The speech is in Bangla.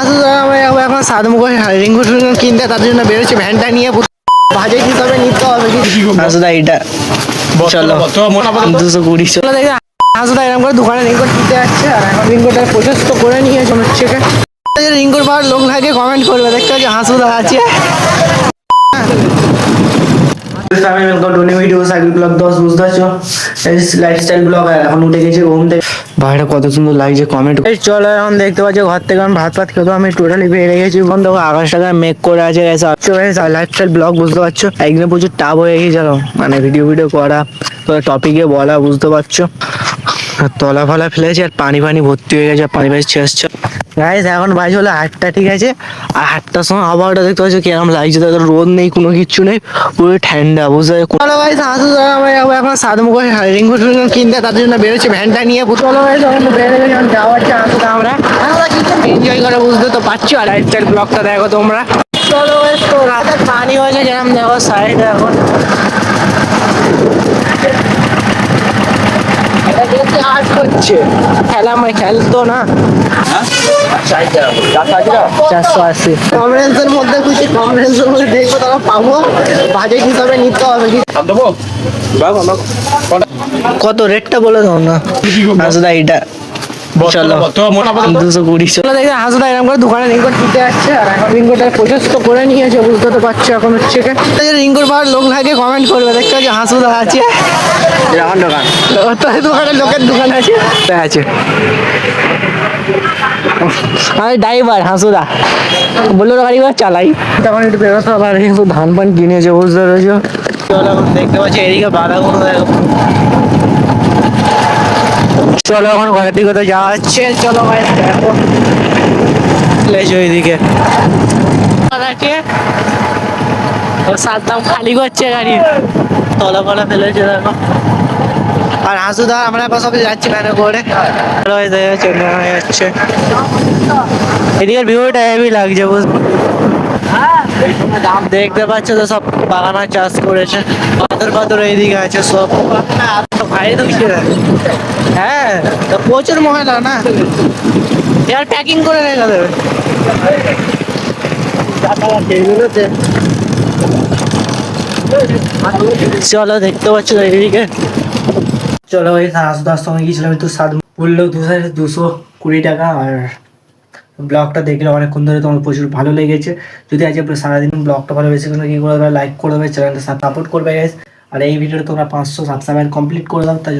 আমরা যাবো এখন সাদমুখো রিঙ্গুর কিনতে, তার জন্য বেরোচ্ছে ভ্যানটা নিয়ে ভাজে হিসাবে নিতে হবে হাসুদা এইটা। চলো 220 চলো দেখে হাসুদা এরকম করে দোকানে রিঙ্গুর কিনতে যাচ্ছে, আর এখন রিঙ্গুরটা প্রচেষ্ট করে নিয়েছে হচ্ছে রিঙ্গুর পাওয়ার লোক লাগে কমেন্ট করবে, দেখতে পাচ্ছি হাসুদা আছে। এখন উঠে গেছে ঘুম থেকে, ভাইটা কত সুন্দর লাগছে কমেন্ট। চলো এখন দেখতে পাচ্ছি ঘর থেকে আমি ভাত খেতে আমি টোটালি বেড়ে গেছি বন্ধু। আকাশ টাকা মেক করে আছে লাইফস্টাইল ব্লগ, বুঝতে পারছো একদিনে প্রচুর টাপ হয়ে গেছে, মানে ভিডিও করা টপিকে বলা, বুঝতে পারছো তলা ফলা ফেলেছে আর পানি ভর্তি হয়ে গেছে, পানি ছেঁচছে গাইস। এখন বাজে হলো 8টা, ঠিক আছে, আর 8টার সময় আবহাওয়াটা দেখতে পাচ্ছ কিরকম লাগছে, তাদের রোদ নেই কোনো কিচ্ছু নেই, পুরো ঠান্ডা, বুঝতে পারছো। গাইস আমরা যাবো এখন সাদমুখো রিঙ্গুর কিনতে, তার জন্য বেরোচ্ছে ভ্যানটা নিয়ে। চলো গাইস বেরোবে যখন যাওয়াচ্ছে হাসুদা, আমরা এনজয় করে, বুঝতে তো পারছো, আর লাইফস্টাইল ব্লগটা দেখো তোমরা। চলো গাইস, তো রাতে পানি হয়েছে যেরকম দেখো সাইডে এখন খেলতো না 480 কম রেঞ্জের মধ্যে খুশি, কম রেঞ্জের মধ্যে দেখবো তারা পাবো, বাজেট হিসাবে নিতে হবে। কত রেটটা বলে দাও না হাসুদা এইটা। চলো 220 চলো দেখে হাসুদা এরকম করে দোকানে রিঙ্গুর কিনতে যাচ্ছে, আর এখন রিঙ্গুরটা প্রচেষ্ট করে নিয়েছে, বুঝতে তো পারছো। এখন হচ্ছে রিঙ্গুর পাওয়ার লোক লাগে কমেন্ট করবে, দেখতে পাচ্ছি হাসুদা আছে। দোকানে লোকের দোকান আছে আমি ড্রাইভার হাসুদা, বললো গাড়ি চালাই, তখন একটু বেরোতে হবে, আর কিন্তু ধান পান কিনেছে, বুঝতে পেরেছো। চলো এখন দেখতে পাচ্ছি এদিকে বাধাগুলো দেখো। চলো এখন ঘরের দিকে তো যাওয়া হচ্ছে, চলো ভাই দেখো ওইদিকে সাতটাম খালি করছে গাড়ি, তলা ফলা ফেলেছে দেখো। আর হাসুদা আমরা সবাই যাচ্ছি ভ্যানে করে, যাচ্ছে এদিকের ভিউটা হেভি লাগছে, বুঝতে দেখতে পাচ্ছ তো সব বাগানা চাষ করেছে, পাথর এইদিকে আছে সব ভাই ঢুকছে। হ্যাঁ প্রচুর ময়লা না, এবার প্যাকিং করে রেখে দেবে। চলো দেখতে পাচ্ছ এইদিকে। চলো এই হাসুদার সঙ্গে গিয়েছিলাম একটু স্বাদ, বললো 220 টাকা, আর ব্লগটা দেখলে অনেকক্ষণ ধরে তোমার প্রচুর ভালো লেগেছে। যদি আজকে সারাদিন ব্লগটা ভালো বেশি করে কি করে লাইক করে দেবে, চ্যানেলটা সাপোর্ট করবে গাইস। আর এই ভিডিওটা তোমরা 500 সাবস্ক্রাইবার কমপ্লিট করে দাও, তাই